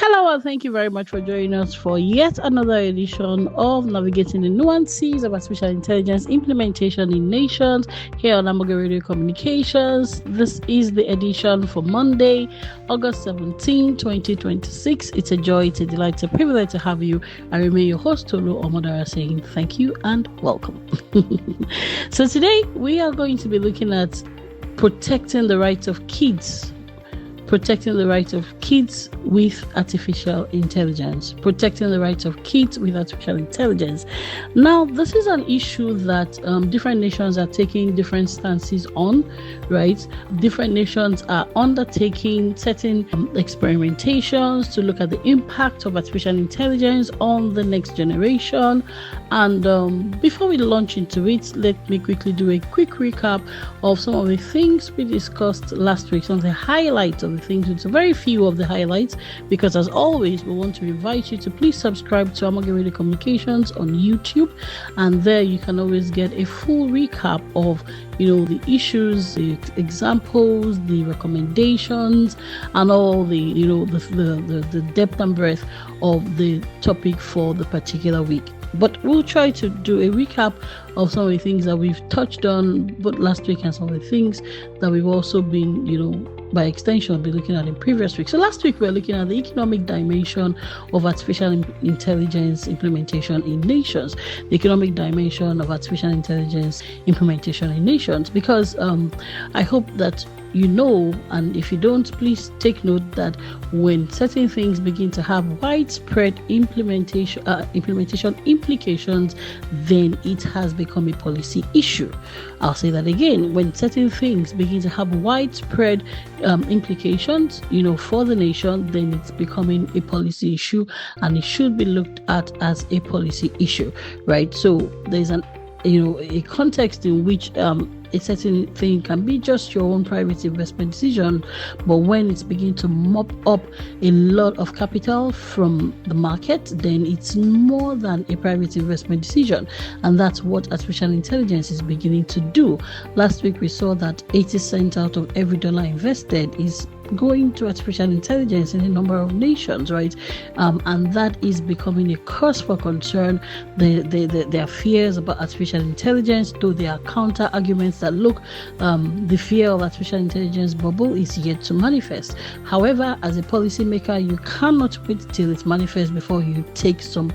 Hello, and thank you very much for joining us for yet another edition of Navigating the Nuances of Artificial Intelligence Implementation in Nations here on Amoge Radio Communications. This is the edition for Monday, August 17, 2026. It's a joy, it's a delight, it's a privilege to have you. I remain your host, Tolu Omodara, saying thank you and welcome. So today, we are going to be looking at protecting the rights of kids. Protecting the rights of kids with artificial intelligence. Protecting the rights of kids with artificial intelligence. Now, this is an issue that different nations are taking different stances on, right? Different nations are undertaking certain experimentations to look at the impact of artificial intelligence on the next generation. And before we launch into it, let me quickly do a quick recap of some of the things we discussed last week, some of the highlights of the things. It's a very few of the highlights, because as always, we want to invite you to please subscribe to Amoge Radio Communications on YouTube, and there you can always get a full recap of the issues, the examples, the recommendations, and all the the depth and breadth of the topic for the particular week. But we'll try to do a recap of some of the things that we've touched on both last week and some of the things that we've also been, by extension, be looking at in previous weeks. So last week we were looking at the economic dimension of artificial intelligence implementation in nations. The economic dimension of artificial intelligence implementation in nations, because I hope that and if you don't, please take note that when certain things begin to have widespread implementation implications, then it has become a policy issue. I'll say that again. When certain things begin to have widespread implications, for the nation, then it's becoming a policy issue, and it should be looked at as a policy issue, right? So there's a context in which a certain thing can be just your own private investment decision, but when it's beginning to mop up a lot of capital from the market, then it's more than a private investment decision, and that's what artificial intelligence is beginning to do. Last week we saw that 80 cents out of every dollar invested is going to artificial intelligence in a number of nations, right? And that is becoming a cause for concern. There are fears about artificial intelligence, though there are counter arguments that look, the fear of artificial intelligence bubble is yet to manifest. However, as a policymaker, you cannot wait till it manifests before you take some,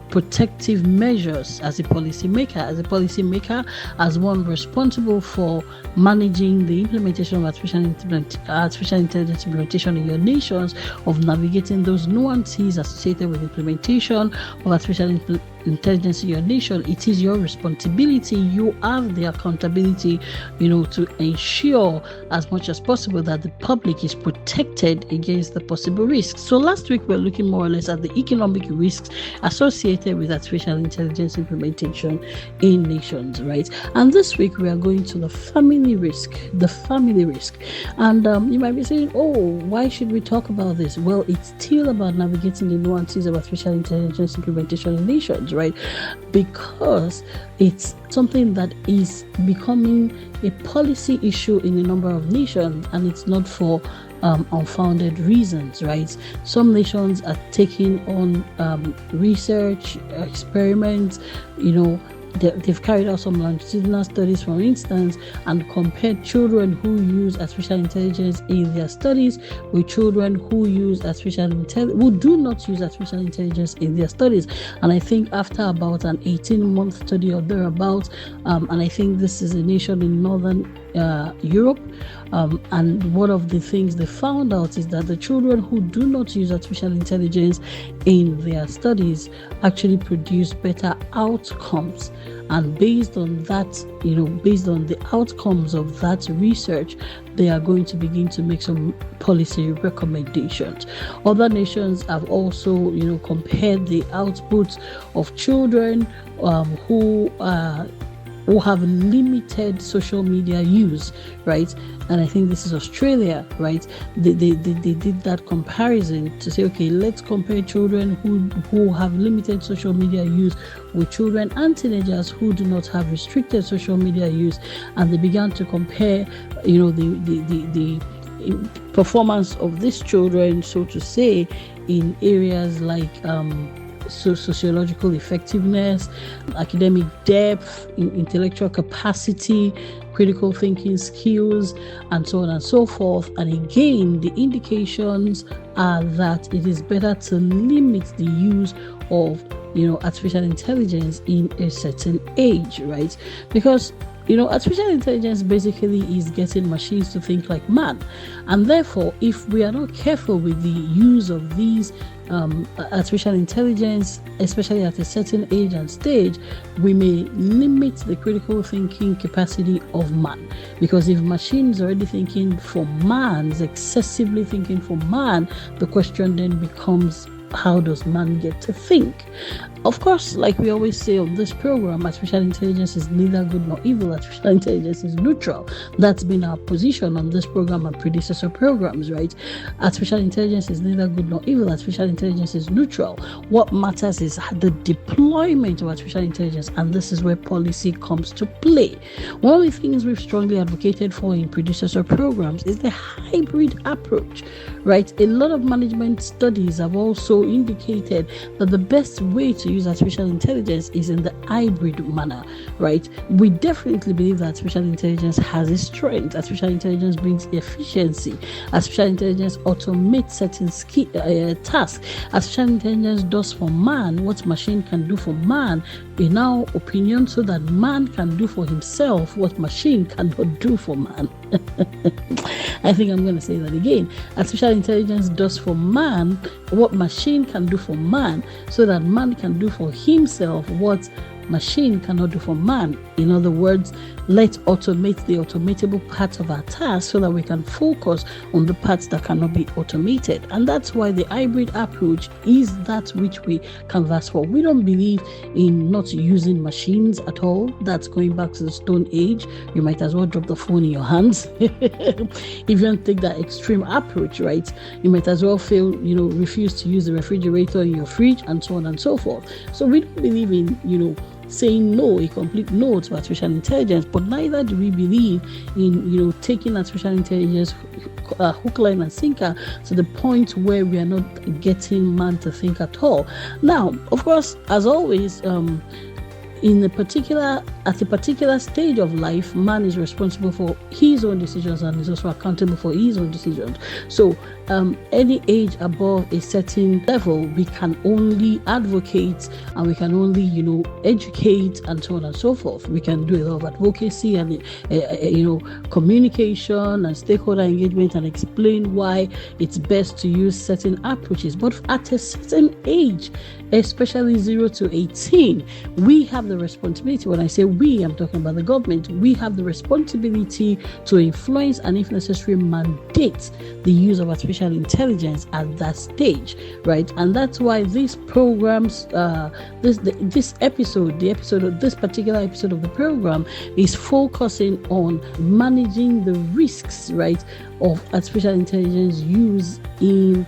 protective measures as a policymaker, as one responsible for managing the implementation of artificial intelligence implementation in your nations, of navigating those nuances associated with implementation of artificial intelligence in your nation. It is your responsibility. You have the accountability, to ensure as much as possible that the public is protected against the possible risks. So last week we were looking more or less at the economic risks associated with artificial intelligence implementation in nations, right? And this week we are going to the family risk. And you might be saying, why should we talk about this? Well, it's still about navigating the nuances of artificial intelligence implementation in nations, right? Because it's something that is becoming a policy issue in a number of nations, and it's not for unfounded reasons, right? Some nations are taking on research experiments, they've carried out some longitudinal studies, for instance, and compared children who use artificial intelligence in their studies with children who who do not use artificial intelligence in their studies. And I think after about an 18-month study or thereabouts, and I think this is a nation in northern Europe, and one of the things they found out is that the children who do not use artificial intelligence in their studies actually produce better outcomes. And based on that, based on the outcomes of that research, they are going to begin to make some policy recommendations. Other nations have also, compared the outputs of children who have limited social media use, right? And I think this is Australia, right? They did that comparison to say, okay, let's compare children who have limited social media use with children and teenagers who do not have restricted social media use, and they began to compare, the performance of these children, so to say, in areas like sociological effectiveness, academic depth, intellectual capacity, critical thinking skills, and so on and so forth. And again, the indications are that it is better to limit the use of artificial intelligence in a certain age, right? Because artificial intelligence basically is getting machines to think like man. And therefore, if we are not careful with the use of these artificial intelligence, especially at a certain age and stage, we may limit the critical thinking capacity of man. Because if machine is already thinking for man, is excessively thinking for man, the question then becomes, how does man get to think? Of course, like we always say on this program, artificial intelligence is neither good nor evil. Artificial intelligence is neutral. That's been our position on this program and predecessor programs, right? Artificial intelligence is neither good nor evil. Artificial intelligence is neutral. What matters is the deployment of artificial intelligence, and this is where policy comes to play. One of the things we've strongly advocated for in predecessor programs is the hybrid approach, right? A lot of management studies have also indicated that the best way to use artificial intelligence is in the hybrid manner, right? We definitely believe that artificial intelligence has a strength. Artificial intelligence brings efficiency. Artificial intelligence automates certain tasks. Artificial intelligence does for man what machine can do for man, in our opinion, so that man can do for himself what machine cannot do for man. I think I'm going to say that again. Artificial intelligence does for man what machine can do for man, so that man can do for himself what machine cannot do for man. In other words, let's automate the automatable parts of our task so that we can focus on the parts that cannot be automated. And that's why the hybrid approach is that which we canvas for. We don't believe in not using machines at all. That's going back to the Stone Age. You might as well drop the phone in your hands. If you don't take that extreme approach, right, you might as well refuse to use the refrigerator in your fridge, and so on and so forth. So we don't believe in, saying no, a complete no to artificial intelligence, but neither do we believe in taking artificial intelligence hook, line and sinker to the point where we are not getting man to think at all. Now, of course, as always, at a particular stage of life, man is responsible for his own decisions and is also accountable for his own decisions. So any age above a certain level, we can only advocate and we can only educate and so on and so forth. We can do a lot of advocacy and communication and stakeholder engagement and explain why it's best to use certain approaches. But at a certain age, especially 0 to 18, we have the responsibility. When I say we, I'm talking about the government. We have the responsibility to influence and, if necessary, mandate the use of artificial intelligence at that stage, right? And that's why these programs, this particular episode of the program is focusing on managing the risks, right, of artificial intelligence use in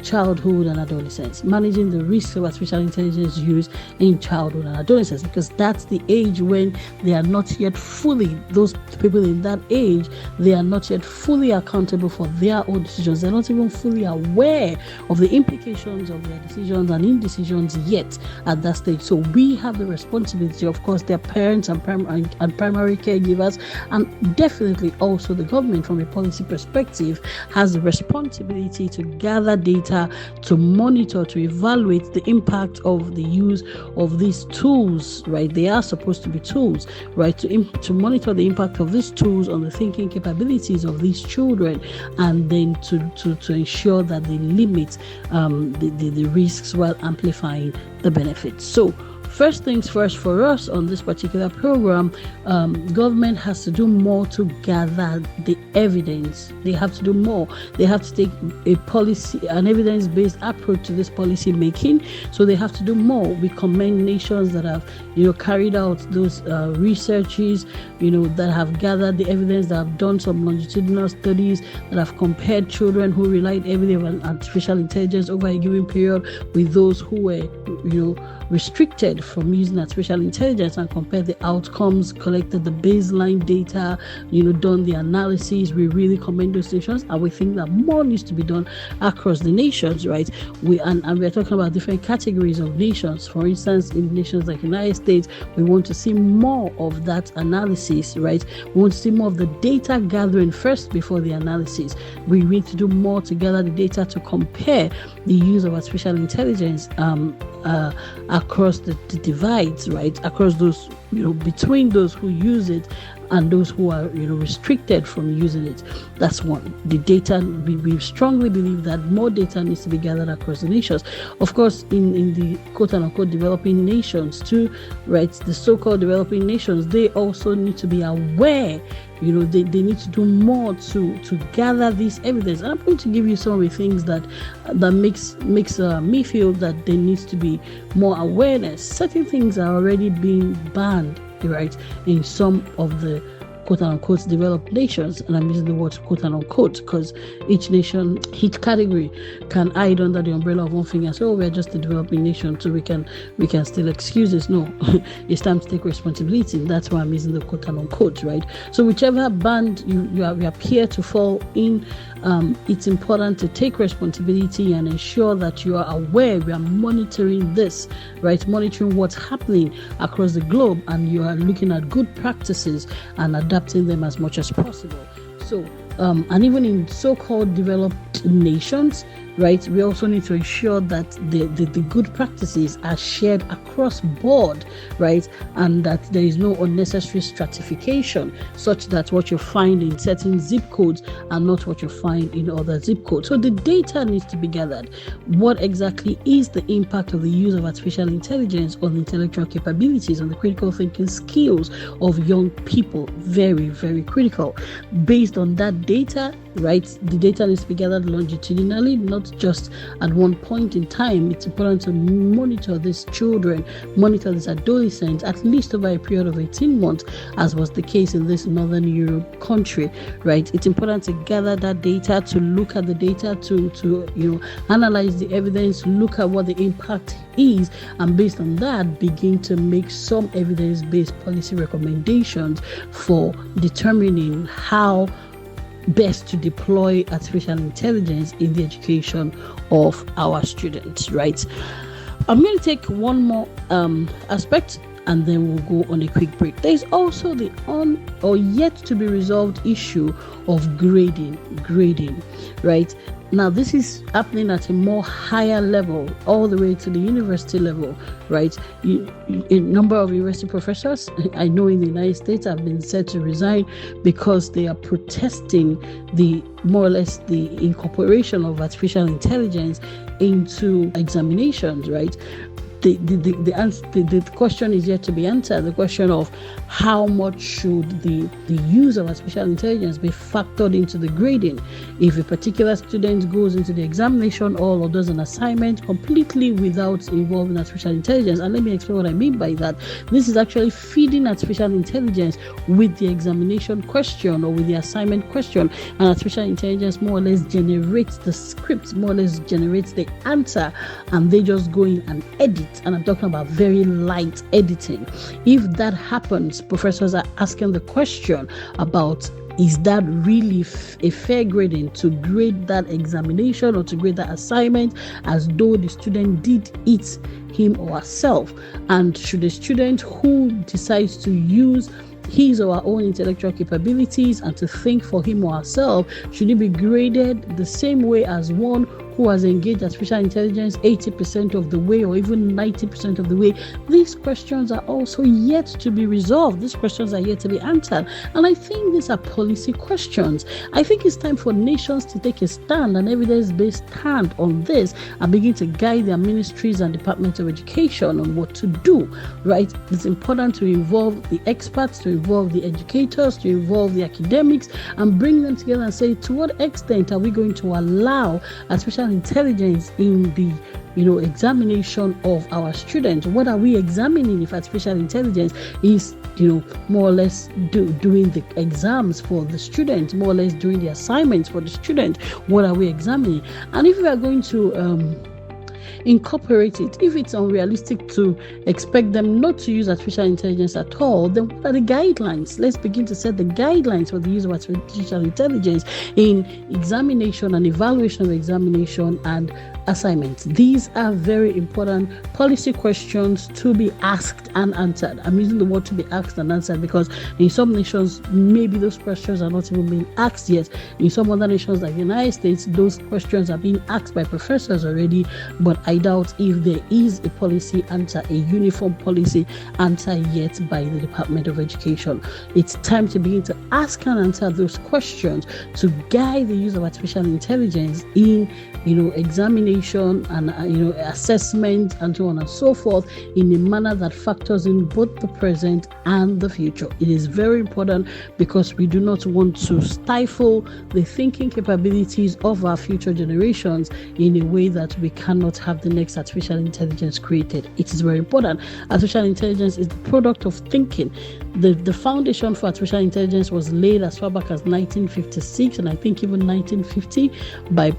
childhood and adolescence, managing the risks of artificial intelligence use in childhood and adolescence, because that's the age when they are not yet fully, those people in that age, they are not yet fully accountable for their own decisions. They're not even fully aware of the implications of their decisions and indecisions yet at that stage. So we have the responsibility, of course, their parents and primary caregivers, and definitely also the government from a policy perspective has the responsibility to gather data, to monitor, to evaluate the impact of the use of these tools, right? They are supposed to be tools, right? To monitor the impact of these tools on the thinking capabilities of these children, and then to ensure that they limit the risks while amplifying the benefits. So first things first, for us on this particular program, government has to do more to gather the evidence. They have to do more. They have to take an evidence-based approach to this policy making. So they have to do more. We commend nations that have, carried out those researches, that have gathered the evidence, that have done some longitudinal studies, that have compared children who relied heavily on artificial intelligence over a given period with those who were, restricted from using artificial intelligence and compare the outcomes, collected the baseline data, done the analysis. We really commend those nations, and we think that more needs to be done across the nations, right? And we're talking about different categories of nations. For instance, in nations like the United States, we want to see more of that analysis, right? We want to see more of the data gathering first before the analysis. We need to do more to gather the data to compare the use of artificial intelligence across the divides, right? Across those, between those who use it and those who are restricted from using it. That's one. The data, we strongly believe that more data needs to be gathered across the nations. Of course, in the quote-unquote developing nations too, right? The so-called developing nations, they also need to be aware. They need to do more to gather this evidence. And I'm going to give you some of the things that makes me feel that there needs to be more awareness. Certain things are already being banned, right, in some of the quote-unquote developed nations, and I'm using the word quote-unquote because each nation, each category can hide under the umbrella of one thing and say, we're just a developing nation, so we can still excuse this. No, it's time to take responsibility. That's why I'm using the quote-unquote, right? So whichever band you appear to fall in, it's important to take responsibility and ensure that you are aware. We are monitoring this, right? Monitoring what's happening across the globe, and you are looking at good practices and adapting them as much as possible. So, and even in so-called developed nations, right, we also need to ensure that the good practices are shared across board, right, and that there is no unnecessary stratification, such that what you find in certain zip codes are not what you find in other zip codes. So the data needs to be gathered. What exactly is the impact of the use of artificial intelligence on intellectual capabilities, on the critical thinking skills of young people? Very, very critical. Based on that data, right, the data needs to be gathered longitudinally, not just at one point in time. It's important to monitor these children, monitor these adolescents, at least over a period of 18 months, as was the case in this Northern Europe country, right? It's important to gather that data, to look at the data, to analyze the evidence, look at what the impact is, and based on that, begin to make some evidence-based policy recommendations for determining how best to deploy artificial intelligence in the education of our students, right? I'm going to take one more aspect, and then we'll go on a quick break. There is also the yet to be resolved issue of grading, right? Now, this is happening at a more higher level, all the way to the university level, right? A number of university professors, I know in the United States, have been said to resign because they are protesting the incorporation of artificial intelligence into examinations, right? The question is yet to be answered. The question of how much should the use of artificial intelligence be factored into the grading. If a particular student goes into the examination hall or does an assignment completely without involving artificial intelligence, and let me explain what I mean by that. This is actually feeding artificial intelligence with the examination question or with the assignment question, and artificial intelligence more or less generates the script, more or less generates the answer, and they just go in and edit. And I'm talking about very light editing. If that happens, professors are asking the question about, is that really a fair grading, to grade that examination or to grade that assignment as though the student did it him or herself? And should a student who decides to use his or her own intellectual capabilities and to think for him or herself, should he be graded the same way as one who has engaged artificial intelligence 80% of the way or even 90% of the way? These questions are also yet to be resolved. These questions are yet to be answered. And I think these are policy questions. I think it's time for nations to take a stand, an evidence-based stand on this, and begin to guide their ministries and departments of education on what to do, right? It's important to involve the experts, to involve the educators, to involve the academics, and bring them together and say, to what extent are we going to allow artificial intelligence in the examination of our students? What are we examining if artificial intelligence is more or less doing the exams for the students, more or less doing the assignments for the student? What are we examining? And if we are going to incorporate it. If it's unrealistic to expect them not to use artificial intelligence at all, then what are the guidelines? Let's begin to set the guidelines for the use of artificial intelligence in examination and evaluation of examination and assignments. These are very important policy questions to be asked and answered. I'm using the word to be asked and answered because in some nations, maybe those questions are not even being asked yet. In some other nations like the United States, those questions are being asked by professors already, but I doubt if there is a policy answer, a uniform policy answer yet by the Department of Education. It's time to begin to ask and answer those questions to guide the use of artificial intelligence in examination and assessment and so on and so forth in a manner that factors in both the present and the future. It is very important because we do not want to stifle the thinking capabilities of our future generations in a way that we cannot have the next artificial intelligence created. It is very important. Artificial intelligence is the product of thinking. The foundation for artificial intelligence was laid as far back as 1956 and I think even 1950 by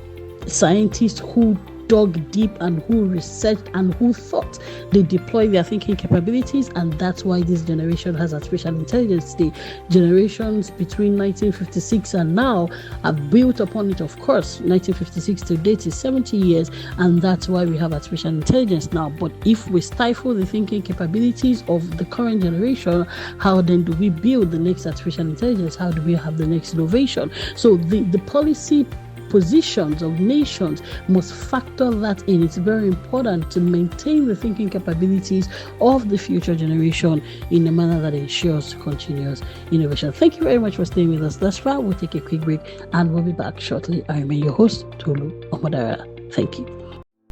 scientists who dug deep and who researched and who thought. They deployed their thinking capabilities, and that's why this generation has artificial intelligence. The generations between 1956 and now have built upon it. Of course, 1956 to date is 70 years, and that's why we have artificial intelligence now. But if we stifle the thinking capabilities of the current generation, how then do we build the next artificial intelligence? How do we have the next innovation? So the policy positions of nations must factor that in. It's very important to maintain the thinking capabilities of the future generation in a manner that ensures continuous innovation. Thank you very much for staying with us thus far. We'll take a quick break and we'll be back shortly. I remain your host, Tolu Omadara. Thank you.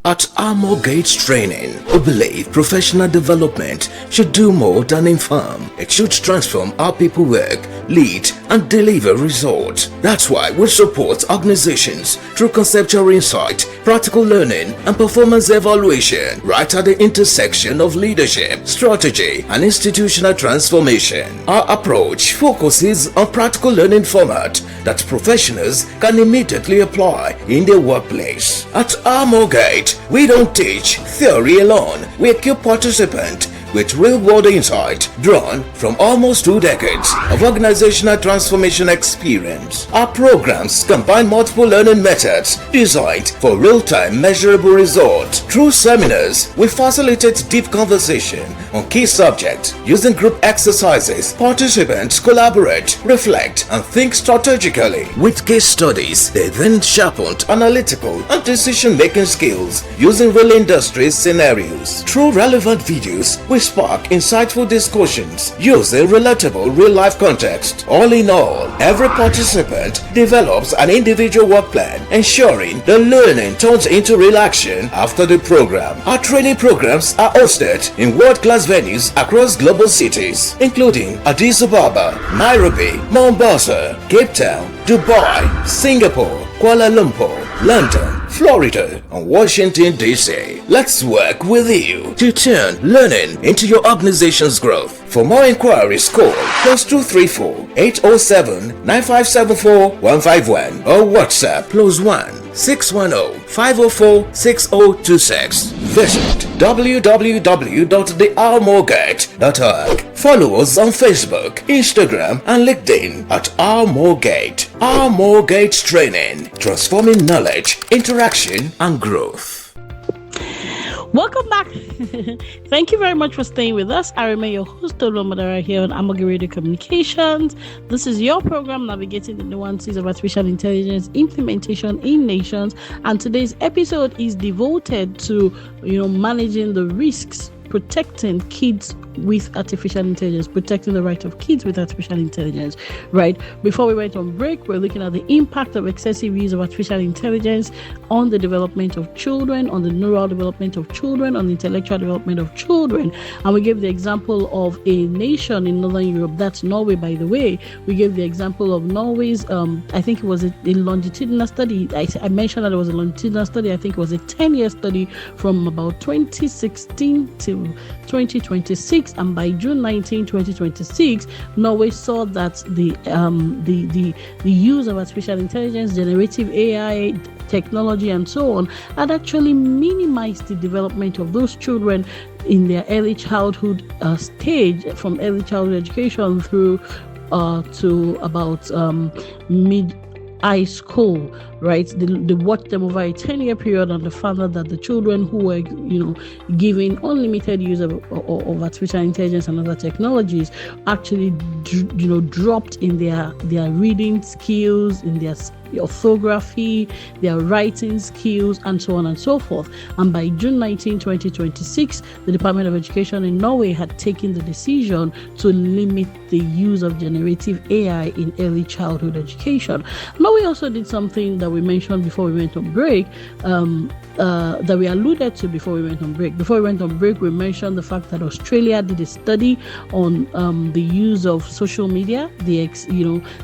At Armor Gates Training, we believe professional development should do more than inform. It should transform how people work, lead, and deliver results. That's why we support organizations through conceptual insight, practical learning, and performance evaluation right at the intersection of leadership, strategy, and institutional transformation. Our approach focuses on practical learning format that professionals can immediately apply in their workplace. At Armor Gate, we don't teach theory alone. We equip participants with real-world insight drawn from almost 2 decades of organizational transformation experience. Our programs combine multiple learning methods designed for real-time measurable results. Through seminars, we facilitate deep conversation on key subjects. Using group exercises, participants collaborate, reflect, and think strategically. With case studies, they then sharpened analytical and decision-making skills using real industry scenarios. Through relevant videos, we spark insightful discussions using relatable real-life context. All in all, every participant develops an individual work plan, ensuring the learning turns into real action after the program. Our training programs are hosted in world-class venues across global cities, including Addis Ababa, Nairobi, Mombasa, Cape Town, Dubai, Singapore, Kuala Lumpur, London, Florida, and Washington, D.C. Let's work with you to turn learning into your organization's growth. For more inquiries, call +234 807 9574 151 or WhatsApp +1 610 504 6026. Visit www.thearmorgate.org. Follow us on Facebook, Instagram, and LinkedIn at Armorgate. Armorgate Training, transforming knowledge, interaction, and growth. Welcome back. Thank you very much for staying with us. I remain your host, Tolu Omadara, here on Amogi Radio Communications. This is your program, Navigating the Nuances of Artificial Intelligence Implementation in Nations. And today's episode is devoted to, managing the risks, protecting kids with artificial intelligence, protecting the right of kids with artificial intelligence, right? Before we went on break, we're looking at the impact of excessive use of artificial intelligence on the development of children, on the neural development of children, on the intellectual development of children. And we gave the example of a nation in Northern Europe, that's Norway, by the way. We gave the example of Norway's, I think it was a longitudinal study. I mentioned that it was a longitudinal study. I think it was a 10-year study from about 2016 to 2026. And by June 19, 2026, Norway saw that the use of artificial intelligence, generative AI, technology and so on, had actually minimized the development of those children in their early childhood stage, from early childhood education through to about mid high school, right? They watched them over a 10-year period, and they found out that the children who were, given unlimited use of artificial intelligence and other technologies actually, dropped in their reading skills, in their orthography, their writing skills, and so on and so forth. And by June 19, 2026, the Department of Education in Norway had taken the decision to limit the use of generative AI in early childhood education. Norway also did something that we mentioned before we went on break, that we alluded to before we went on break. Before we went on break, we mentioned the fact that Australia did a study on the use of social media, the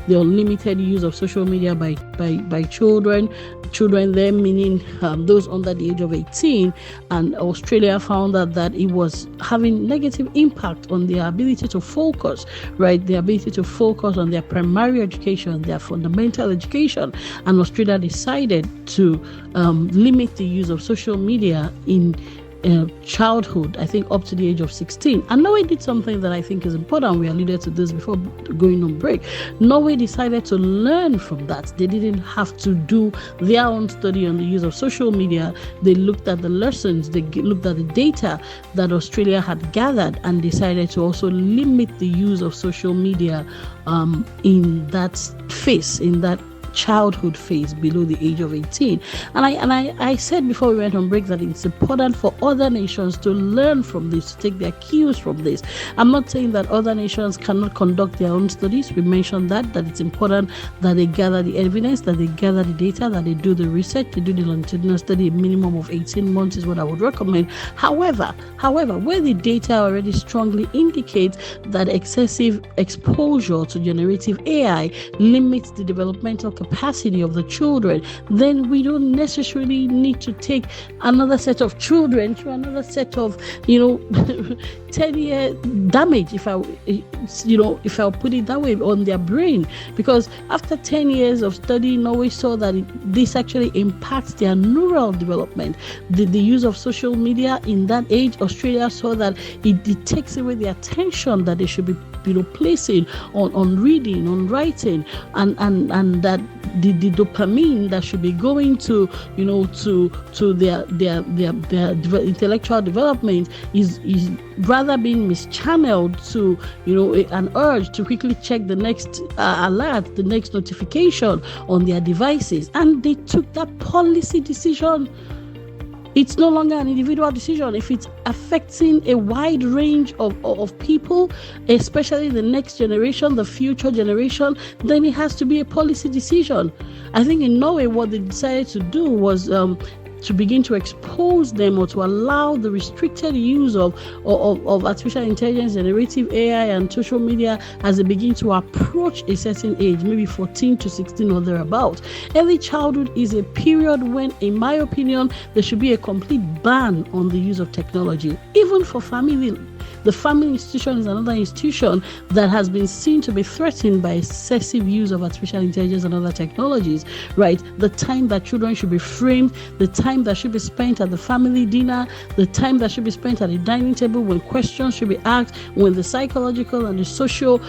unlimited use of social media by children there, meaning those under the age of 18, and Australia found out that it was having negative impact on their ability to focus, right? Their ability to focus on their primary education, their fundamental education, and Australia decided to limit the use of social media in childhood, I think up to the age of 16. And Norway did something that I think is important. We alluded to this before going on break. Norway decided to learn from that. They didn't have to do their own study on the use of social media. They looked at the lessons, they looked at the data that Australia had gathered, and decided to also limit the use of social media in that phase, in that childhood phase below the age of 18. And I said before we went on break that it's important for other nations to learn from this, to take their cues from this. I'm not saying that other nations cannot conduct their own studies. We mentioned that it's important that they gather the evidence, that they gather the data, that they do the research, they do the longitudinal study. A minimum of 18 months is what I would recommend. However, where the data already strongly indicates that excessive exposure to generative AI limits the developmental capacity of the children, then we don't necessarily need to take another set of children to another set of 10-year damage, if I'll put it that way, on their brain. Because after 10 years of study, Norway saw that this actually impacts their neural development. The use of social media in that age, Australia saw that it takes away the attention that they should be placing on reading, on writing, and that the dopamine that should be going to their intellectual development is rather being mischanneled to an urge to quickly check the next alert, the next notification on their devices. And they took that policy decision. It's no longer an individual decision. If it's affecting a wide range of people, especially the next generation, the future generation, then it has to be a policy decision. I think in Norway, what they decided to do was to begin to expose them, or to allow the restricted use of artificial intelligence, generative AI, and social media as they begin to approach a certain age, maybe 14 to 16 or thereabout. Early childhood is a period when, in my opinion, there should be a complete ban on the use of technology, even for family. The family institution is another institution that has been seen to be threatened by excessive use of artificial intelligence and other technologies, right? The time that children should be framed, the time that should be spent at the family dinner, the time that should be spent at the dining table when questions should be asked, when the psychological and the social,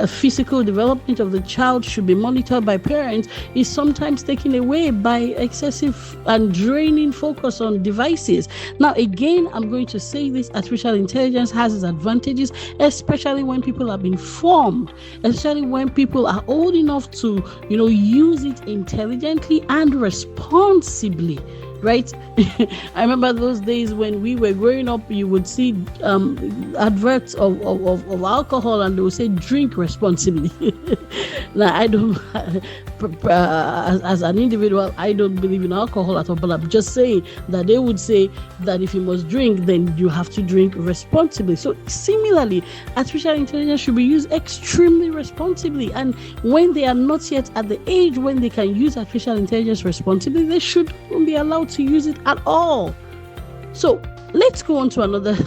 physical development of the child should be monitored by parents, is sometimes taken away by excessive and draining focus on devices. Now, again, I'm going to say this: artificial intelligence has its advantages, especially when people have been formed, especially when people are old enough to, use it intelligently and responsibly. Right? I remember those days when we were growing up, you would see adverts of alcohol, and they would say, drink responsibly. Now, I don't, as an individual, I don't believe in alcohol at all, but I'm just saying that they would say that if you must drink, then you have to drink responsibly. So similarly, artificial intelligence should be used extremely responsibly. And when they are not yet at the age when they can use artificial intelligence responsibly, they should be allowed to use it at all. So let's go on to another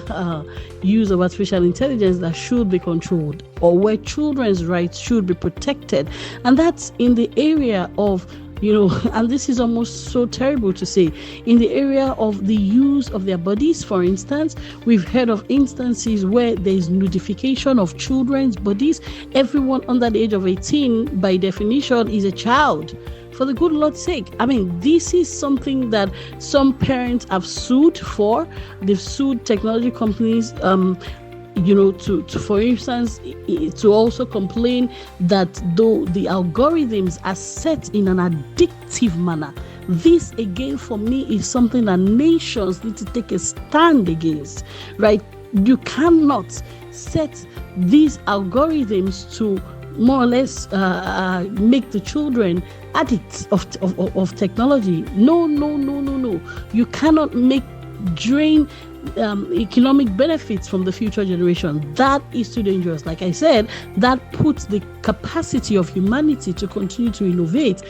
use of artificial intelligence that should be controlled, or where children's rights should be protected, and that's in the area of and this is almost so terrible to say. In the area of the use of their bodies, for instance, we've heard of instances where there is nudification of children's bodies. Everyone under the age of 18, by definition, is a child. For the good Lord's sake. I mean, this is something that some parents have sued for. They've sued technology companies, to for instance, to also complain that though the algorithms are set in an addictive manner, this again for me is something that nations need to take a stand against, right? You cannot set these algorithms to more or less make the children addicts of technology. No. You cannot drain economic benefits from the future generation. That is too dangerous. Like I said, that puts the capacity of humanity to continue to innovate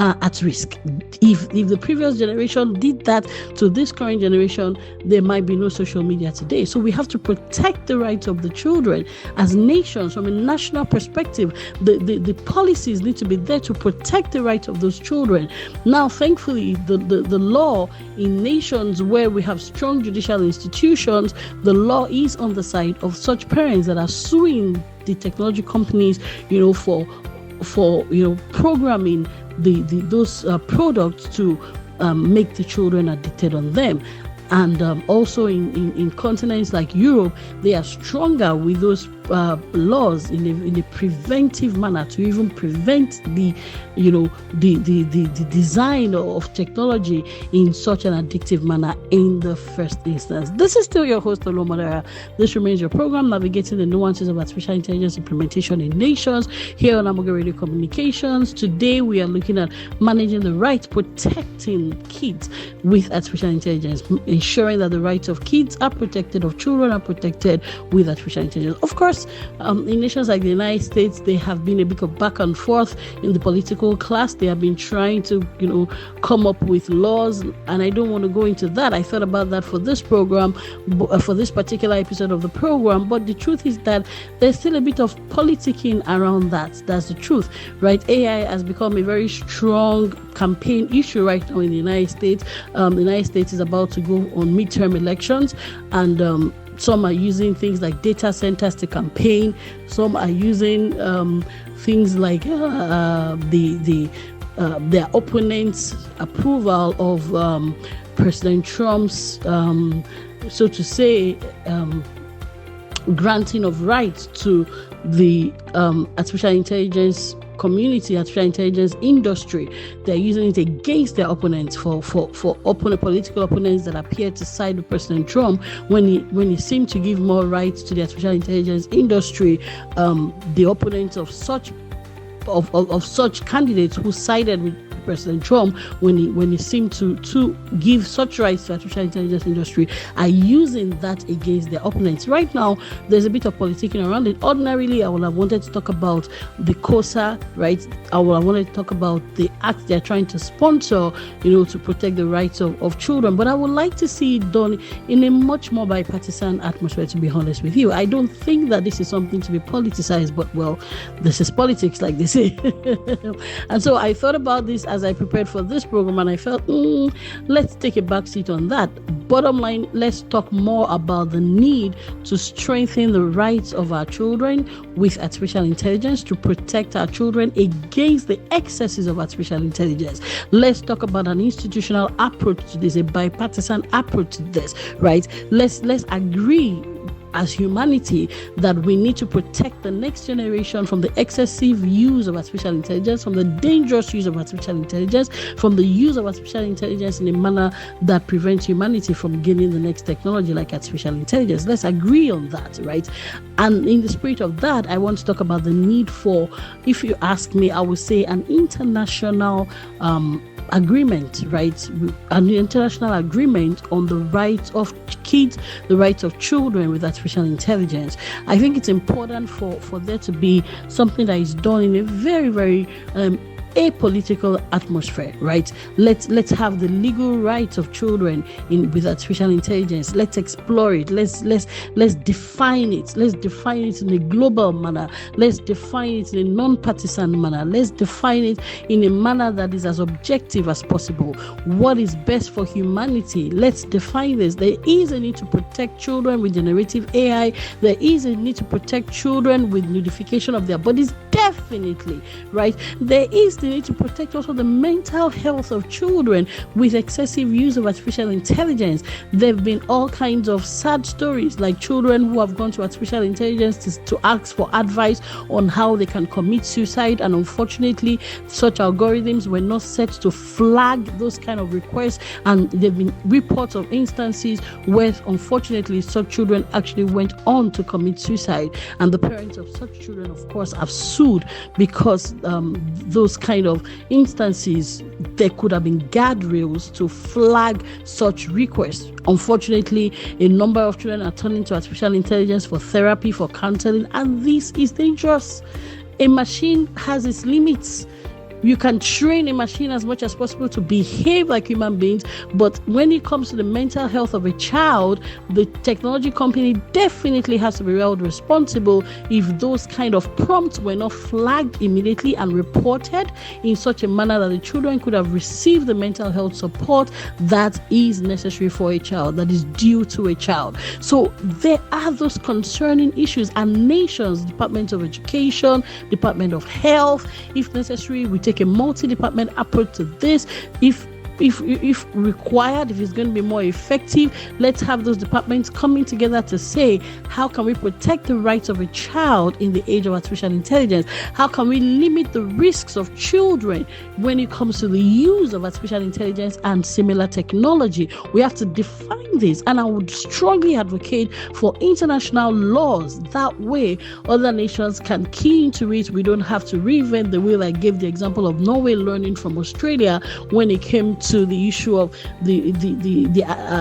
at risk. If the previous generation did that to this current generation, there might be no social media today. So we have to protect the rights of the children as nations. From a national perspective, the policies need to be there to protect the rights of those children. Now, thankfully, the law in nations where we have strong judicial institutions, the law is on the side of such parents that are suing the technology companies, for programming those products to make the children addicted on them. And also in continents like Europe, they are stronger with those laws in a preventive manner to even prevent the design of technology in such an addictive manner in the first instance. This is still your host, Olomadara. This remains your program, Navigating the Nuances of Artificial Intelligence Implementation in Nations, here on Amoge Radio Communications. Today, we are looking at managing the rights, protecting kids with artificial intelligence, ensuring that the rights of kids are protected, of children are protected with artificial intelligence. Of course, in nations like the United States, there have been a bit of back and forth in the political class. They have been trying to, come up with laws, and I don't want to go into that. I thought about that for this program, for this particular episode of the program, but the truth is that there's still a bit of politicking around that. That's the truth, right? AI has become a very strong campaign issue right now in the United States. The United States is about to go on midterm elections, and some are using things like data centers to campaign. Some are using things like their opponents' approval of President Trump's, so to say, granting of rights to the artificial intelligence community, artificial intelligence industry. They're using it against their opponents for political opponents that appear to side with President Trump when he seemed to give more rights to the artificial intelligence industry. The opponents of such candidates who sided with President Trump when he seemed to give such rights to artificial intelligence industry are using that against their opponents. Right now, there's a bit of politicking around it. Ordinarily, I would have wanted to talk about the COSA, right? I would have wanted to talk about the act they're trying to sponsor, to protect the rights of children. But I would like to see it done in a much more bipartisan atmosphere, to be honest with you. I don't think that this is something to be politicized, but well, this is politics, like they say. And so I thought about this as I prepared for this program, and I felt, let's take a back seat on that. Bottom line, let's talk more about the need to strengthen the rights of our children with artificial intelligence, to protect our children against the excesses of artificial intelligence. Let's talk about an institutional approach to this, a bipartisan approach to this, right? Let's agree as humanity that we need to protect the next generation from the excessive use of artificial intelligence, from the dangerous use of artificial intelligence, from the use of artificial intelligence in a manner that prevents humanity from gaining the next technology like artificial intelligence. Let's agree on that, right? And in the spirit of that, I want to talk about the need for, if you ask me, I would say an international agreement, right? An international agreement on the rights of kids, the rights of children with artificial intelligence. I think it's important for there to be something that is done in a very, very a political atmosphere, right? Let's have the legal rights of children in with artificial intelligence. Let's explore it. Let's define it. Let's define it in a global manner. Let's define it in a non-partisan manner. Let's define it in a manner that is as objective as possible. What is best for humanity? Let's define this. There is a need to protect children with generative AI. There is a need to protect children with nudification of their bodies. Definitely, right? There is the need to protect also the mental health of children with excessive use of artificial intelligence. There have been all kinds of sad stories, like children who have gone to artificial intelligence to ask for advice on how they can commit suicide, and unfortunately such algorithms were not set to flag those kind of requests, and there have been reports of instances where unfortunately such children actually went on to commit suicide, and the parents of such children of course have sued because those kind of instances, there could have been guardrails to flag such requests. Unfortunately, a number of children are turning to artificial intelligence for therapy, for counseling, and this is dangerous. A machine has its limits. You can train a machine as much as possible to behave like human beings, but when it comes to the mental health of a child, the technology company definitely has to be held responsible if those kind of prompts were not flagged immediately and reported in such a manner that the children could have received the mental health support that is necessary for a child, that is due to a child. So there are those concerning issues, and nations, Department of Education, Department of Health, if necessary, we take a multi-department approach to this. If required, if it's going to be more effective, let's have those departments coming together to say, how can we protect the rights of a child in the age of artificial intelligence? How can we limit the risks of children when it comes to the use of artificial intelligence and similar technology? We have to define this, and I would strongly advocate for international laws. That way, other nations can key into it. We don't have to reinvent the wheel. I gave the example of Norway learning from Australia when it came to the issue of the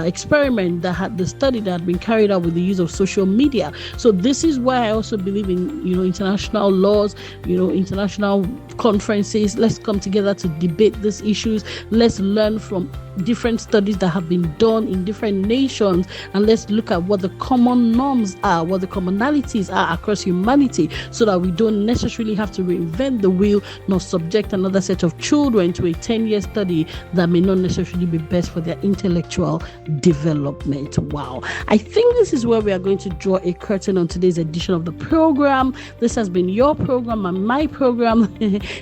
experiment that had the study that had been carried out with the use of social media. So this is why I also believe in international laws, international conferences. Let's come together to debate these issues. Let's learn from different studies that have been done in different nations, and let's look at what the common norms are, what the commonalities are across humanity, so that we don't necessarily have to reinvent the wheel nor subject another set of children to a 10-year study that may not necessarily be best for their intellectual development. Wow. I think this is where we are going to draw a curtain on today's edition of the program. This has been your program and my program,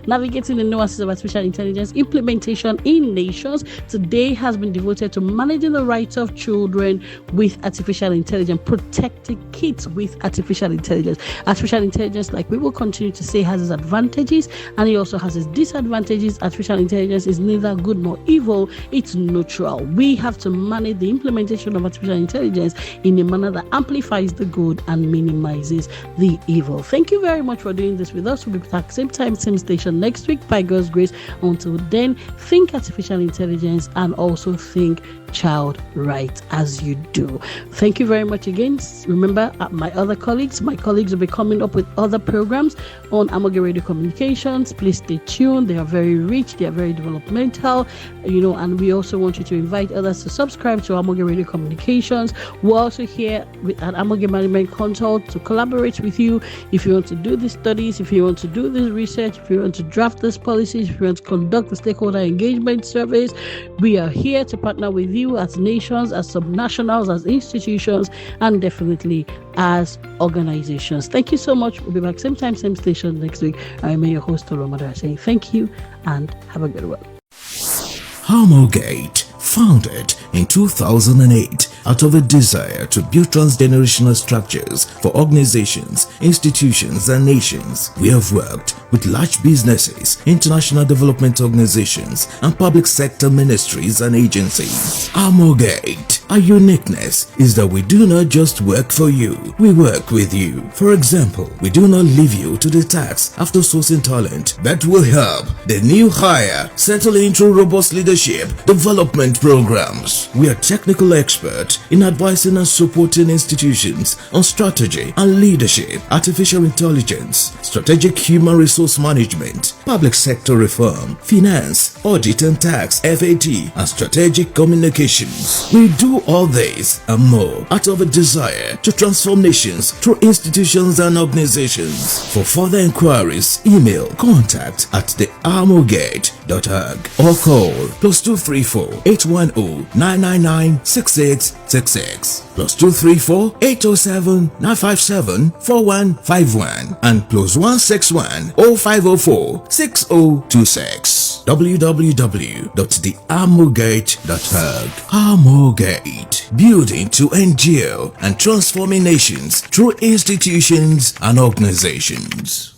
Navigating the Nuances of Artificial Intelligence Implementation in Nations. Today has been devoted to managing the rights of children with artificial intelligence, protecting kids with artificial intelligence. Artificial intelligence, like we will continue to say, has its advantages and it also has its disadvantages. Artificial intelligence is neither good nor evil, it's neutral. We have to manage the implementation of artificial intelligence in a manner that amplifies the good and minimizes the evil. Thank you very much for doing this with us. We'll be back same time, same station next week by God's grace. Until then, think artificial intelligence and also think child right as you do. Thank you very much again. Remember, my colleagues will be coming up with other programs on Amoge Radio Communications. Please stay tuned. They are very rich, they are very developmental, and we also want you to invite others to subscribe to Amoge Radio Communications. We're also here at Amoge Management Consult to collaborate with you if you want to do these studies, if you want to do this research, if you want to draft these policies, if you want to conduct the stakeholder engagement surveys. We are here to partner with you as nations, as subnationals, as institutions, and definitely as organizations. Thank you so much. We'll be back same time, same station next week. I am your host, Tolomada, saying thank you and have a good one. Harmogate, founded in 2008 out of a desire to build transgenerational structures for organizations, institutions, and nations. We have worked with large businesses, international development organizations, and public sector ministries and agencies. Harmogate, Our uniqueness is that we do not just work for you, we work with you. For example, we do not leave you to the task after sourcing talent that will help the new hire settle into robust leadership development programs. We are technical experts in advising and supporting institutions on strategy and leadership, artificial intelligence, strategic human resource management, public sector reform, finance, audit and tax, FAT, and strategic communications. We do all this and more out of a desire to transform nations through institutions and organizations. For further inquiries, email contact@thearmorgate.org or call +234 810 999 6666, +234 807 957 4151, and +161 0504 6026. www.thearmorgate.org. Armorgate, building to endure and transforming nations through institutions and organizations.